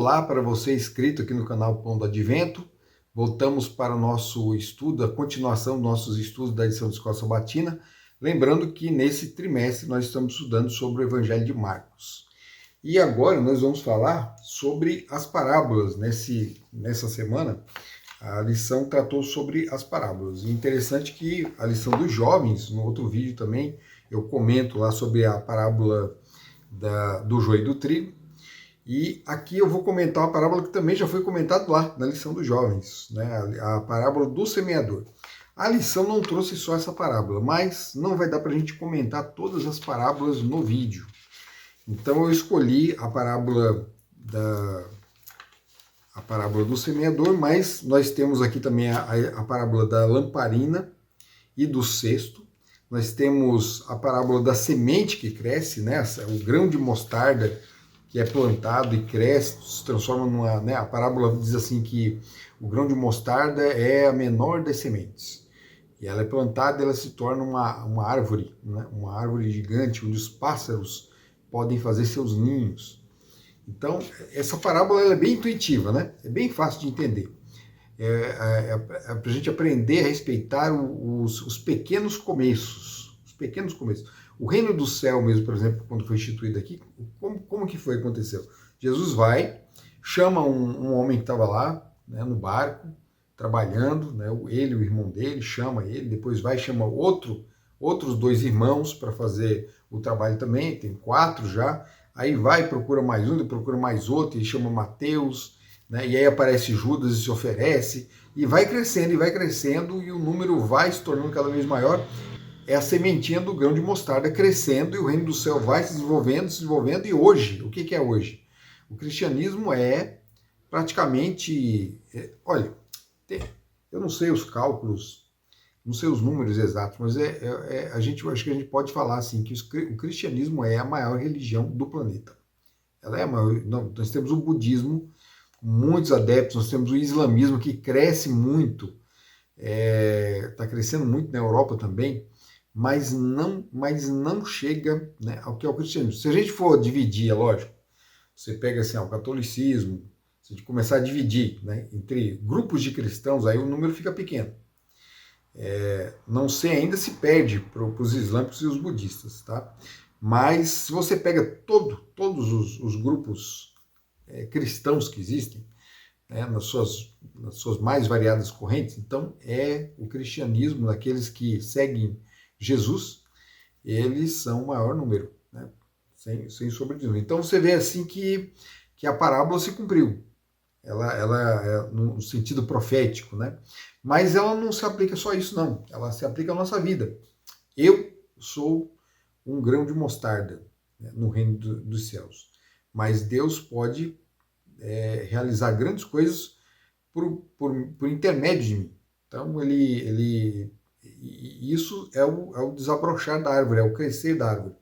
Olá para você inscrito aqui no canal Pão do Advento. Voltamos para o nosso estudo, a continuação dos nossos estudos da edição de Escola Sabatina. Lembrando que nesse trimestre nós estamos estudando sobre o Evangelho de Marcos. E agora nós vamos falar sobre as parábolas. Nessa semana, a lição tratou sobre as parábolas. E interessante que a lição dos jovens, no outro vídeo também, eu comento lá sobre a parábola do joio e do trigo. E aqui eu vou comentar uma parábola que também já foi comentada lá na lição dos jovens, né? A parábola do semeador. A lição não trouxe só essa parábola, mas não vai dar para a gente comentar todas as parábolas no vídeo. Então eu escolhi a parábola do semeador, mas nós temos aqui também a parábola da lamparina e do cesto. Nós temos a parábola da semente que cresce, né? O grão de mostarda que é plantado e cresce, se transforma numa... Né? A parábola diz assim que o grão de mostarda é a menor das sementes. E ela é plantada e ela se torna uma árvore, né? Uma árvore gigante, onde os pássaros podem fazer seus ninhos. Então, essa parábola ela é bem intuitiva, né? É bem fácil de entender. Para a gente aprender a respeitar os pequenos começos. Os pequenos começos. O reino do céu mesmo, por exemplo, quando foi instituído aqui, como que foi, aconteceu? Jesus vai, chama um homem que estava lá, né, no barco, trabalhando, né, ele e o irmão dele, chama ele, depois vai e chama outros dois irmãos para fazer o trabalho também, tem 4 já, aí vai, procura mais um, ele procura mais outro, e chama Mateus, né, e aí aparece Judas e se oferece, e vai crescendo, e o número vai se tornando cada vez maior. É a sementinha do grão de mostarda crescendo e o reino do céu vai se desenvolvendo. E hoje, o que é hoje? O cristianismo é praticamente... olha, eu não sei os cálculos, não sei os números exatos, mas acho que a gente pode falar assim, que o cristianismo é a maior religião do planeta. Ela é a maior... Não, nós temos o budismo, muitos adeptos, nós temos o islamismo que cresce muito, está crescendo muito na Europa também, mas não chega, né, ao que é o cristianismo. Se a gente for dividir, é lógico, você pega assim, o catolicismo, se a gente começar a dividir, né, entre grupos de cristãos, aí o número fica pequeno. Não sei ainda se perde para os islâmicos e os budistas, tá? Mas se você pega todos os grupos cristãos que existem, né, nas suas mais variadas correntes, então o cristianismo daqueles que seguem Jesus, eles são o maior número, né? Sem sombra de dúvida. Então você vê assim que a parábola se cumpriu, ela é no sentido profético, né? Mas ela não se aplica só a isso, não. Ela se aplica à nossa vida. Eu sou um grão de mostarda, né, no reino dos céus, mas Deus pode realizar grandes coisas por intermédio de mim. Então isso é o desabrochar da árvore, é o crescer da árvore.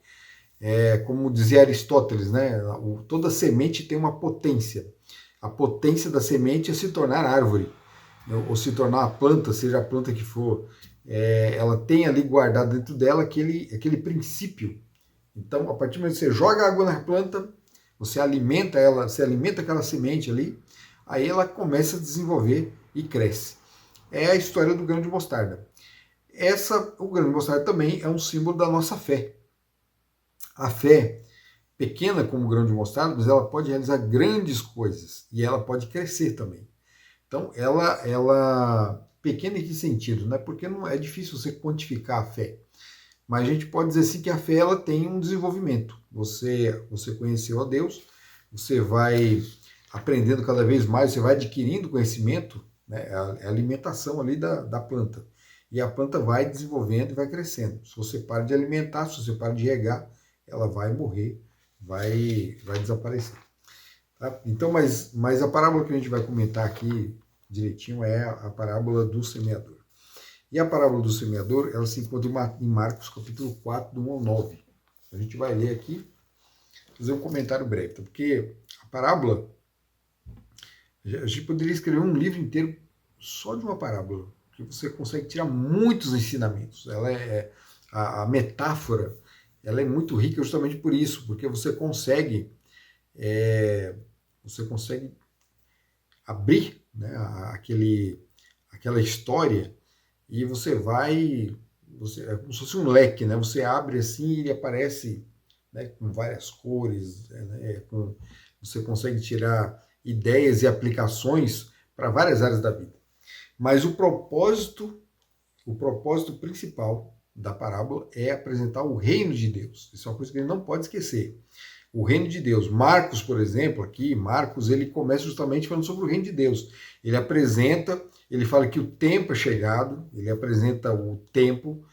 Como dizia Aristóteles, né? Toda semente tem uma potência. A potência da semente é se tornar árvore, ou se tornar a planta, seja a planta que for. Ela tem ali guardado dentro dela aquele princípio. Então, a partir do momento que você joga água na planta, você alimenta ela, você alimenta aquela semente ali, aí ela começa a desenvolver e cresce. É a história do grão de mostarda. O grão de mostarda também é um símbolo da nossa fé. A fé, pequena como o grão de mostarda, mas ela pode realizar grandes coisas e ela pode crescer também. Então, ela pequena em que sentido? Né? Porque não é difícil você quantificar a fé. Mas a gente pode dizer assim que a fé ela tem um desenvolvimento. Você conheceu a Deus, você vai aprendendo cada vez mais, você vai adquirindo conhecimento, né? É a alimentação ali da planta. E a planta vai desenvolvendo e vai crescendo. Se você para de alimentar, se você para de regar, ela vai morrer, vai desaparecer. Tá? Então, mas a parábola que a gente vai comentar aqui direitinho é a parábola do semeador. E a parábola do semeador, ela se encontra em Marcos, capítulo 4, do 1 ao 9. A gente vai ler aqui, fazer um comentário breve, tá? Porque a parábola, a gente poderia escrever um livro inteiro só de uma parábola, que você consegue tirar muitos ensinamentos. A metáfora, ela é muito rica justamente por isso, porque você consegue você consegue abrir, né, aquela história e você vai, é como se fosse um leque, né? Você abre assim e ele aparece, né, com várias cores, né, você consegue tirar ideias e aplicações para várias áreas da vida. Mas o propósito principal da parábola é apresentar o reino de Deus. Isso é uma coisa que a gente não pode esquecer. O reino de Deus. Marcos, por exemplo, aqui, Marcos, ele começa justamente falando sobre o reino de Deus. Ele apresenta, ele fala que o tempo é chegado, ele apresenta o tempo,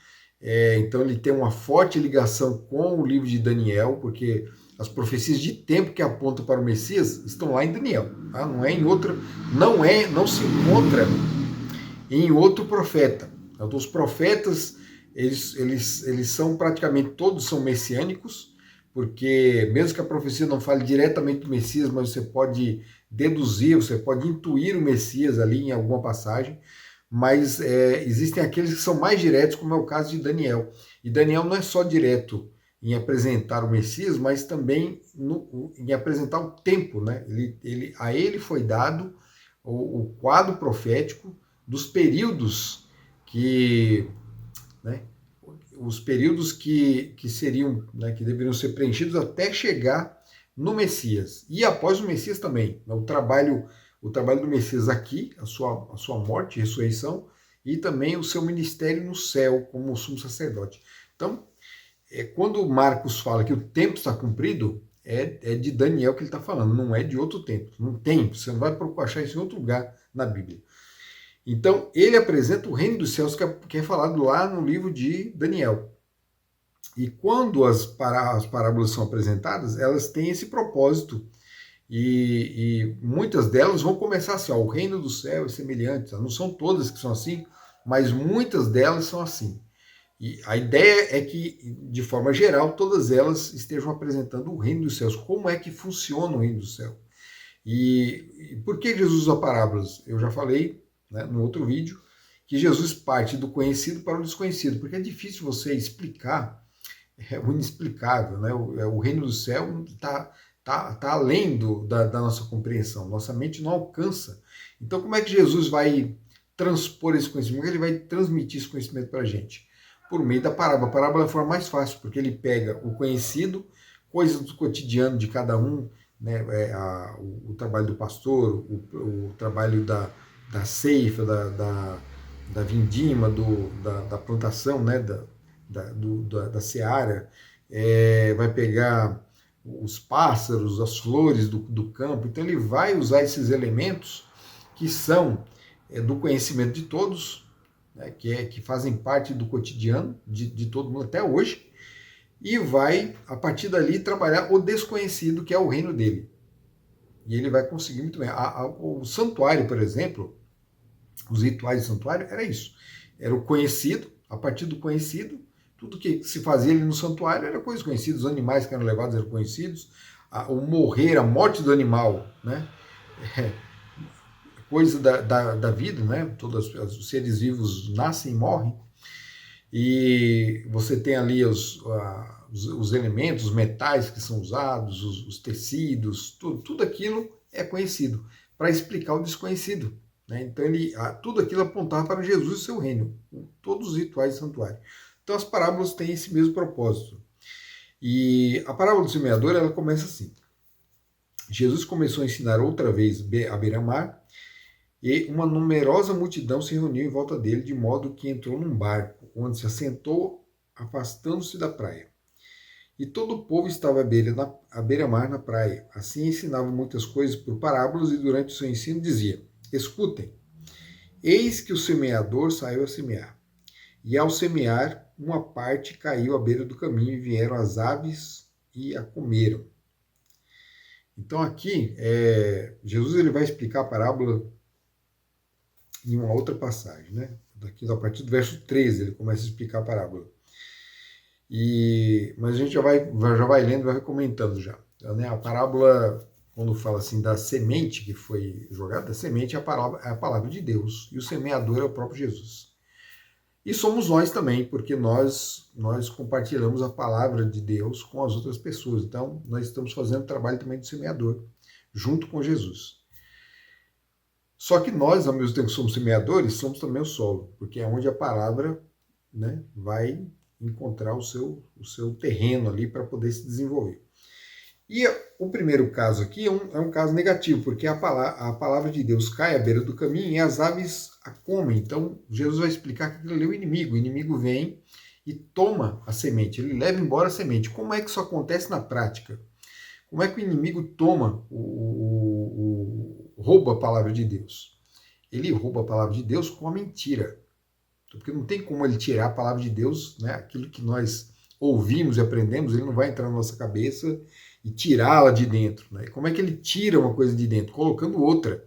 então ele tem uma forte ligação com o livro de Daniel, porque as profecias de tempo que apontam para o Messias estão lá em Daniel, tá? Não é em outra, não se encontra em outro profeta. Então, os profetas, eles são praticamente todos são messiânicos, porque mesmo que a profecia não fale diretamente do Messias, mas você pode deduzir, você pode intuir o Messias ali em alguma passagem, mas existem aqueles que são mais diretos, como é o caso de Daniel. E Daniel não é só direto em apresentar o Messias, mas também em apresentar o tempo, né? A ele foi dado o quadro profético dos períodos que, né, os períodos que seriam, né, que deveriam ser preenchidos até chegar no Messias. E após o Messias também, né, o trabalho do Messias aqui, a sua morte e ressurreição, e também o seu ministério no céu como sumo sacerdote. Então, quando Marcos fala que o tempo está cumprido, é de Daniel que ele está falando, não é de outro tempo. Não tem, você não vai achar isso em outro lugar na Bíblia. Então, ele apresenta o reino dos céus que é falado lá no livro de Daniel. E quando as parábolas são apresentadas, elas têm esse propósito. E muitas delas vão começar assim, ó, o reino do céu é semelhante. Não são todas que são assim, mas muitas delas são assim. E a ideia é que, de forma geral, todas elas estejam apresentando o reino dos céus. Como é que funciona o reino do céu? E por que Jesus usa parábolas? Eu já falei, né, no outro vídeo, que Jesus parte do conhecido para o desconhecido, porque é difícil você explicar o inexplicável, né? O reino do céu tá além da nossa compreensão, nossa mente não alcança. Então, como é que Jesus vai transpor esse conhecimento? Como é que ele vai transmitir esse conhecimento para a gente? Por meio da parábola. A parábola é a forma mais fácil, porque ele pega o conhecido, coisas do cotidiano de cada um, né, o trabalho do pastor, o trabalho da ceifa, da vindima, da plantação, né, da seara, vai pegar os pássaros, as flores do campo. Então ele vai usar esses elementos que são do conhecimento de todos, né, que fazem parte do cotidiano de todo mundo até hoje, e vai, a partir dali, trabalhar o desconhecido, que é o reino dele. E ele vai conseguir muito bem. O santuário, por exemplo, os rituais de santuário, era isso. Era o conhecido, a partir do conhecido, tudo que se fazia ali no santuário era coisa conhecida, os animais que eram levados eram conhecidos, o morrer, a morte do animal, né? Coisa da vida, né? Todos os seres vivos nascem e morrem. E você tem ali os elementos, os metais que são usados, os tecidos, tudo aquilo é conhecido para explicar o desconhecido. Né? Então tudo aquilo apontava para Jesus e seu reino, todos os rituais de santuário. Então as parábolas têm esse mesmo propósito. E a parábola do semeador, ela começa assim. Jesus começou a ensinar outra vez à beira-mar, e uma numerosa multidão se reuniu em volta dele, de modo que entrou num barco, onde se assentou, afastando-se da praia. E todo o povo estava à beira-mar na praia. Assim ensinava muitas coisas por parábolas, e durante o seu ensino dizia: escutem, eis que o semeador saiu a semear. E ao semear, uma parte caiu à beira do caminho, e vieram as aves e a comeram. Então aqui, Jesus ele vai explicar a parábola em uma outra passagem, né? Daqui, a partir do verso 13, ele começa a explicar a parábola. Mas a gente já vai lendo e vai comentando já. Então, né, a parábola, quando fala assim da semente que foi jogada, a semente é a palavra de Deus, e o semeador é o próprio Jesus. E somos nós também, porque nós compartilhamos a palavra de Deus com as outras pessoas. Então, nós estamos fazendo o trabalho também do semeador, junto com Jesus. Só que nós, ao mesmo tempo que somos semeadores, somos também o solo, porque é onde a palavra, né, vai encontrar o seu terreno ali para poder se desenvolver. E o primeiro caso aqui é um caso negativo, porque a palavra de Deus cai à beira do caminho e as aves a comem. Então, Jesus vai explicar que aquilo ali é o inimigo vem e toma a semente, ele leva embora a semente. Como é que isso acontece na prática? Como é que o inimigo toma, rouba a palavra de Deus? Ele rouba a palavra de Deus com a mentira. Porque não tem como ele tirar a palavra de Deus, né? Aquilo que nós ouvimos e aprendemos, ele não vai entrar na nossa cabeça e tirá-la de dentro. Né? Como é que ele tira uma coisa de dentro? Colocando outra.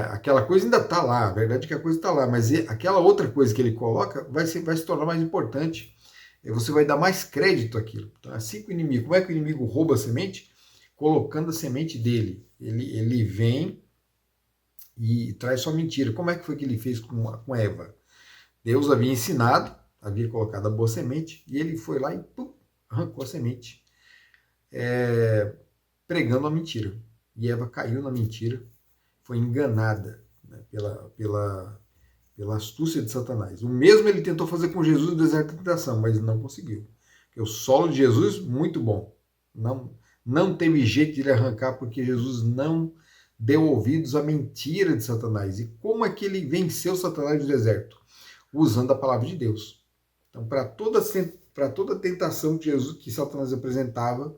Aquela coisa ainda está lá, a verdade é que a coisa está lá, mas aquela outra coisa que ele coloca vai se tornar mais importante. Você vai dar mais crédito àquilo. Então, assim que o inimigo, como é que o inimigo rouba a semente? Colocando a semente dele. Ele vem e traz só mentira. Como é que foi que ele fez com Eva? Deus havia ensinado, havia colocado a boa semente, e ele foi lá e pum, arrancou a semente, pregando a mentira. E Eva caiu na mentira, foi enganada, né, pela astúcia de Satanás. O mesmo ele tentou fazer com Jesus no deserto da tentação, mas não conseguiu. Porque o solo de Jesus, muito bom. Não teve jeito de ele arrancar, porque Jesus não deu ouvidos à mentira de Satanás. E como é que ele venceu Satanás no deserto? Usando a palavra de Deus. Então, para toda tentação que Satanás apresentava,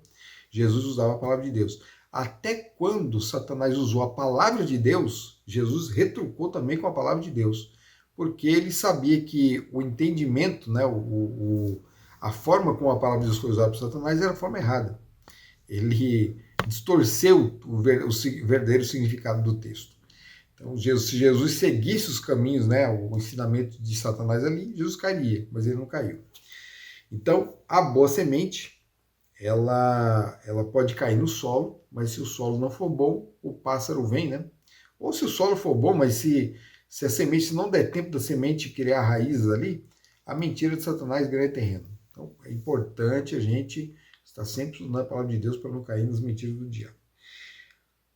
Jesus usava a palavra de Deus. Até quando Satanás usou a palavra de Deus, Jesus retrucou também com a palavra de Deus. Porque ele sabia que o entendimento, né, a forma como a palavra de Deus foi usada por Satanás era a forma errada. Ele distorceu o verdadeiro significado do texto. Então, se Jesus seguisse os caminhos, né, o ensinamento de Satanás ali, Jesus cairia, mas ele não caiu. Então, a boa semente, ela pode cair no solo, mas se o solo não for bom, o pássaro vem, né? Ou se o solo for bom, mas se a semente, se não der tempo da semente criar raízes ali, a mentira de Satanás ganha terreno. Então, é importante a gente estar sempre estudando a palavra de Deus para não cair nas mentiras do diabo.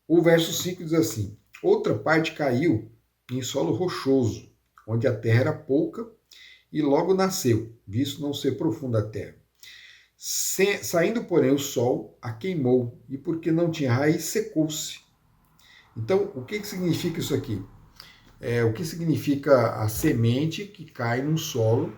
O verso 5 diz assim: outra parte caiu em solo rochoso, onde a terra era pouca, e logo nasceu, visto não ser profunda a terra. Saindo, porém, o sol, a queimou, e porque não tinha raiz, secou-se. Então, o que significa isso aqui? O que significa a semente que cai num solo.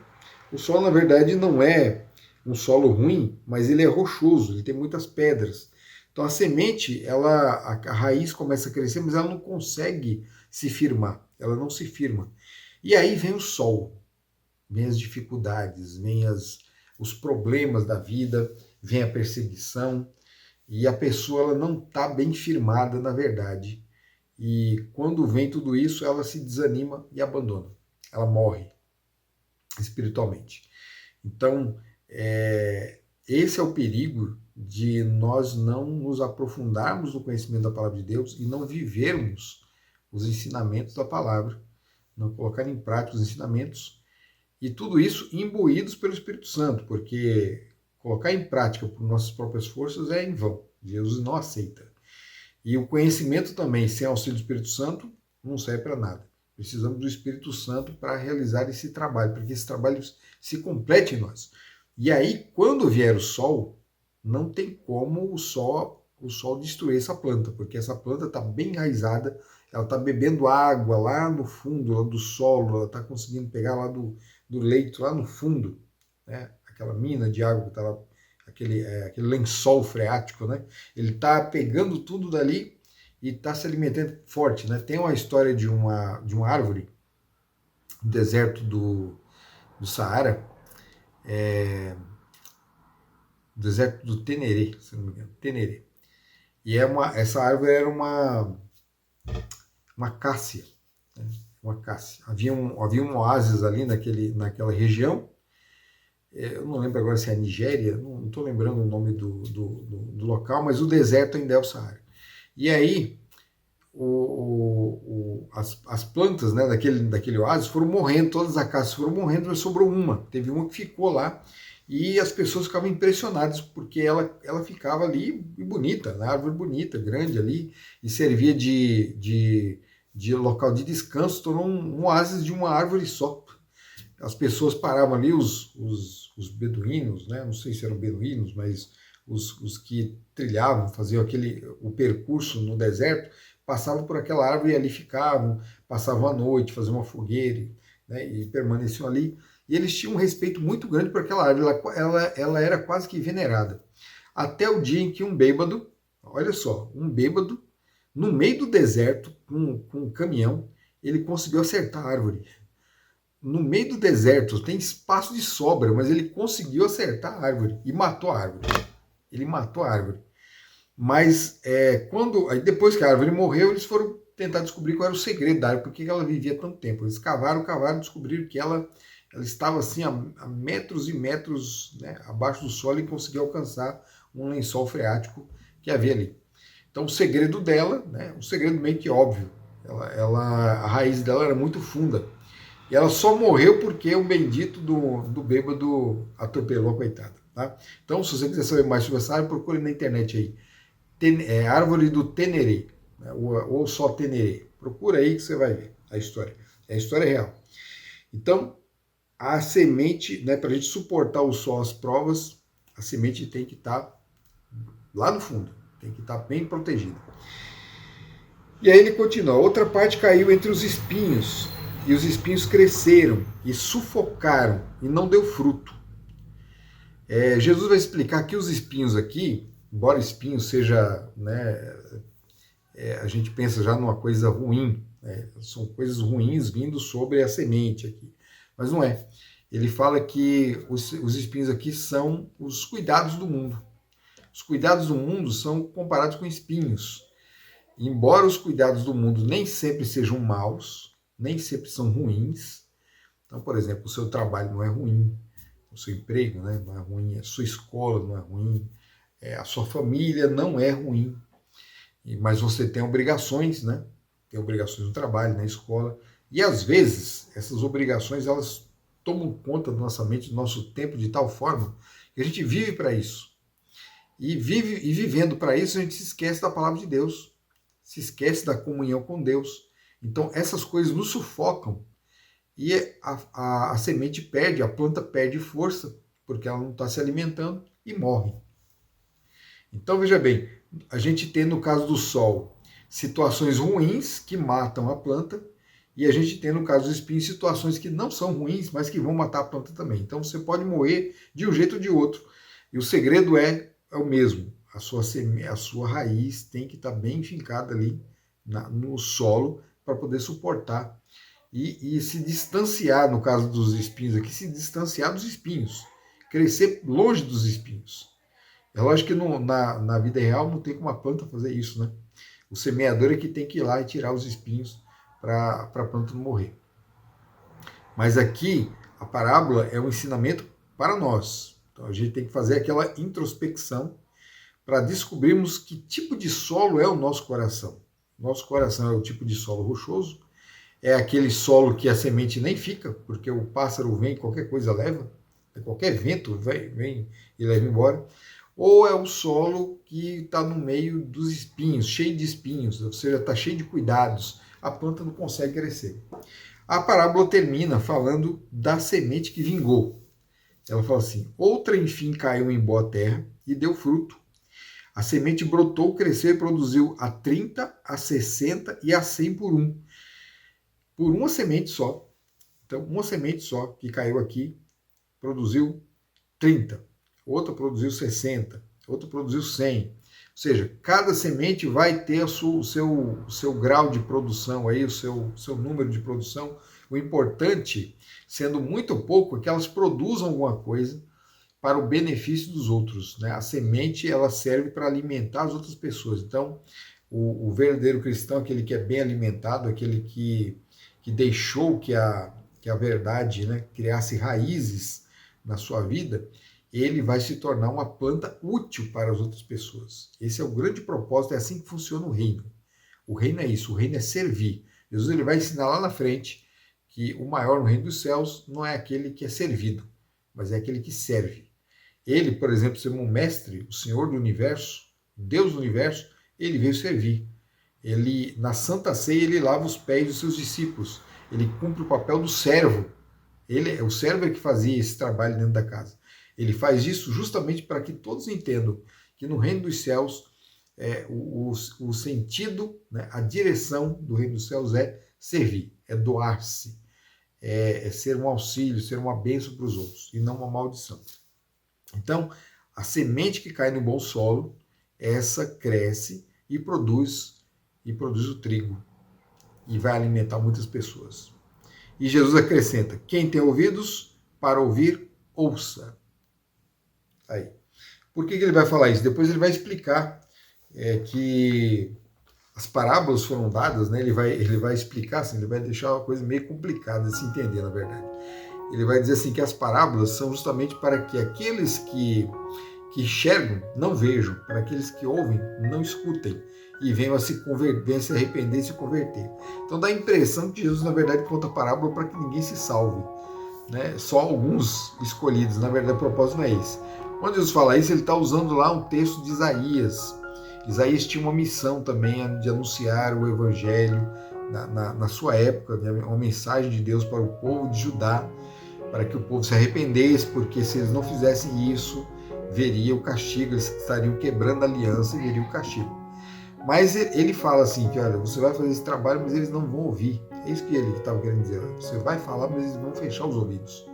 O solo, na verdade, não é um solo ruim, mas ele é rochoso, ele tem muitas pedras. Então a semente, a raiz começa a crescer, mas ela não consegue se firmar, ela não se firma. E aí vem o sol, vem as dificuldades, vem os problemas da vida, vem a perseguição, e a pessoa ela não está bem firmada na verdade. E quando vem tudo isso, ela se desanima e abandona, ela morre espiritualmente. Então, esse é o perigo de nós não nos aprofundarmos no conhecimento da palavra de Deus e não vivermos os ensinamentos da palavra, não colocar em prática os ensinamentos, e tudo isso imbuídos pelo Espírito Santo, porque colocar em prática por nossas próprias forças é em vão, Jesus não aceita. E o conhecimento também, sem auxílio do Espírito Santo, não serve para nada. Precisamos do Espírito Santo para realizar esse trabalho, para que esse trabalho se complete em nós. E aí, quando vier o sol, não tem como o sol destruir essa planta, porque essa planta está bem enraizada, ela está bebendo água lá no fundo, lá do solo, ela está conseguindo pegar lá do leito, lá no fundo, né? Aquela mina de água que está lá, aquele lençol freático, né? Ele está pegando tudo dali e está se alimentando forte, né? Tem uma história de uma árvore no deserto do Saara, deserto do Teneré, se não me engano, Teneré. E essa árvore era uma cássia, né? Uma cássia. Havia um oásis ali naquela região. Eu não lembro agora se é a Nigéria, não estou lembrando o nome do local, mas o deserto ainda é o Saara. E aí as plantas, né, daquele oásis foram morrendo, todas as acácias foram morrendo, mas sobrou uma. Teve uma que ficou lá e as pessoas ficavam impressionadas porque ela ficava ali e bonita, né? Árvore bonita, grande ali, e servia de local de descanso, tornou um oásis de uma árvore só. As pessoas paravam ali, os beduínos, né? Não sei se eram beduínos, mas os que trilhavam, faziam o percurso no deserto, passavam por aquela árvore e ali ficavam, passavam a noite, faziam uma fogueira, né? E permaneciam ali. E eles tinham um respeito muito grande por aquela árvore, ela era quase que venerada. Até o dia em que um bêbado, olha só, um bêbado, no meio do deserto, com um caminhão, ele conseguiu acertar a árvore. No meio do deserto, tem espaço de sobra, mas ele conseguiu acertar a árvore e matou a árvore. Ele matou a árvore. Mas aí depois que a árvore morreu, eles foram tentar descobrir qual era o segredo da árvore, por que ela vivia tanto tempo. Eles cavaram, descobriram que ela estava assim a metros e metros, né, abaixo do solo e conseguiu alcançar um lençol freático que havia ali. Então o segredo dela, né, um segredo meio que óbvio, a raiz dela era muito funda. E ela só morreu porque o bendito do bêbado atropelou a coitada. Tá? Então, se você quiser saber mais sobre essa árvore, procure na internet aí. Árvore do Teneré, né? ou só Teneré. Procura aí que você vai ver a história. É a história real. Então, a semente, né, para a gente suportar o sol, as provas, a semente tem que estar lá no fundo. Tem que estar bem protegida. E aí ele continua. Outra parte caiu entre os espinhos. E os espinhos cresceram e sufocaram e não deu fruto. Jesus vai explicar que os espinhos aqui, embora espinho seja, né, a gente pensa já numa coisa ruim, né, são coisas ruins vindo sobre a semente aqui, mas não é. Ele fala que os espinhos aqui são os cuidados do mundo. Os cuidados do mundo são comparados com espinhos. Embora os cuidados do mundo nem sempre sejam maus, nem sempre são ruins. Então, por exemplo, o seu trabalho não é ruim, o seu emprego, né, não é ruim, a sua escola não é ruim, a sua família não é ruim, mas você tem obrigações, né? Tem obrigações no trabalho, na escola, e às vezes essas obrigações elas tomam conta da nossa mente, do nosso tempo de tal forma que a gente vive para isso. E vivendo para isso a gente se esquece da palavra de Deus, se esquece da comunhão com Deus. Então essas coisas nos sufocam e a semente perde, a planta perde força, porque ela não está se alimentando e morre. Então veja bem, a gente tem no caso do sol situações ruins que matam a planta, e a gente tem no caso dos espinhos situações que não são ruins, mas que vão matar a planta também. Então você pode morrer de um jeito ou de outro. E o segredo é o mesmo. A sua raiz tem que estar bem fincada ali no solo para poder suportar e se distanciar, no caso dos espinhos aqui, se distanciar dos espinhos, crescer longe dos espinhos. É lógico que na vida real não tem como a planta fazer isso, né? O semeador é que tem que ir lá e tirar os espinhos para a planta não morrer. Mas aqui, a parábola é um ensinamento para nós. Então a gente tem que fazer aquela introspecção para descobrirmos que tipo de solo é o nosso coração. Nosso coração é o tipo de solo rochoso, é aquele solo que a semente nem fica, porque o pássaro vem, qualquer coisa leva, qualquer vento vem e leva embora, ou é o solo que está no meio dos espinhos, cheio de espinhos, ou seja, está cheio de cuidados, a planta não consegue crescer. A parábola termina falando da semente que vingou. Ela fala assim: outra enfim caiu em boa terra e deu fruto. A semente brotou, cresceu e produziu a 30, a 60 e a 100 por um. Por uma semente só. Então, uma semente só que caiu aqui produziu 30, outra produziu 60, outra produziu 100. Ou seja, cada semente vai ter o seu grau de produção, aí, o seu número de produção. O importante, sendo muito pouco, é que elas produzam alguma coisa para o benefício dos outros. Né? A semente ela serve para alimentar as outras pessoas. Então, o verdadeiro cristão, aquele que é bem alimentado, aquele que deixou que a verdade, né, criasse raízes na sua vida, ele vai se tornar uma planta útil para as outras pessoas. Esse é o grande propósito, é assim que funciona o reino. O reino é isso, o reino é servir. Jesus ele vai ensinar lá na frente que o maior no reino dos céus não é aquele que é servido, mas é aquele que serve. Ele, por exemplo, sendo um mestre, o Senhor do Universo, Deus do Universo, ele veio servir. Ele, na Santa Ceia, ele lava os pés dos seus discípulos. Ele cumpre o papel do servo. O servo é que fazia esse trabalho dentro da casa. Ele faz isso justamente para que todos entendam que no reino dos céus, o sentido, né, a direção do reino dos céus é servir, é doar-se, é ser um auxílio, ser uma bênção para os outros, e não uma maldição. Então, a semente que cai no bom solo, essa cresce e produz o trigo, e vai alimentar muitas pessoas. E Jesus acrescenta: quem tem ouvidos para ouvir, ouça. Aí. Por que ele vai falar isso? Depois ele vai explicar que as parábolas foram dadas, né? Ele vai explicar, assim, ele vai deixar uma coisa meio complicada de se entender, na verdade. Ele vai dizer assim que as parábolas são justamente para que aqueles que enxergam não vejam, para aqueles que ouvem não escutem e venham a se converter, venham a se arrepender e se converter. Então dá a impressão que Jesus, na verdade, conta a parábola para que ninguém se salve, né? Só alguns escolhidos, na verdade, o propósito não é esse. Quando Jesus fala isso, ele está usando lá um texto de Isaías. Isaías tinha uma missão também de anunciar o evangelho na sua época, uma mensagem de Deus para o povo de Judá, para que o povo se arrependesse, porque se eles não fizessem isso, veria o castigo, eles estariam quebrando a aliança e veria o castigo. Mas ele fala assim, que olha, você vai fazer esse trabalho, mas eles não vão ouvir. É isso que ele estava querendo dizer. Você vai falar, mas eles vão fechar os ouvidos.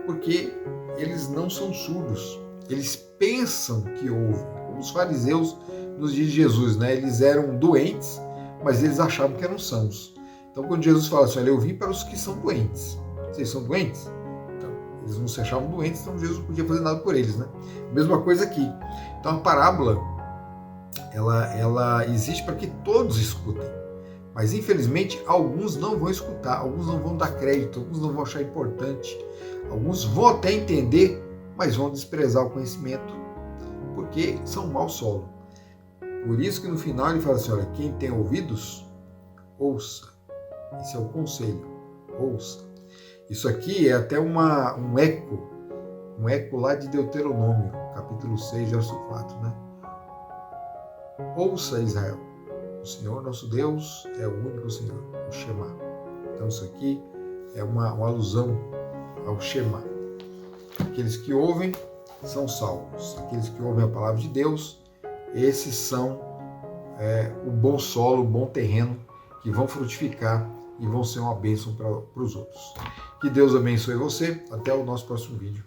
Porque eles não são surdos. Eles pensam que ouvem. Como os fariseus nos dias de Jesus, né? Eles eram doentes, mas eles achavam que eram sãos. Então, quando Jesus fala assim, olha, eu vim para os que são doentes. Vocês são doentes? Então, eles não se achavam doentes, então Jesus não podia fazer nada por eles, né? Mesma coisa aqui. Então, a parábola, ela existe para que todos escutem. Mas, infelizmente, alguns não vão escutar, alguns não vão dar crédito, alguns não vão achar importante, alguns vão até entender, mas vão desprezar o conhecimento, porque são mau solo. Por isso que no final ele fala assim, olha, quem tem ouvidos, ouça. Esse é o conselho, ouça. Isso aqui é até um eco lá de Deuteronômio, capítulo 6, verso 4, né? Ouça, Israel, o Senhor nosso Deus é o único Senhor, o Shema. Então isso aqui é uma alusão ao Shema. Aqueles que ouvem são salvos. Aqueles que ouvem a palavra de Deus, esses são o bom solo, o bom terreno, que vão frutificar e vão ser uma bênção para os outros. Que Deus abençoe você. Até o nosso próximo vídeo.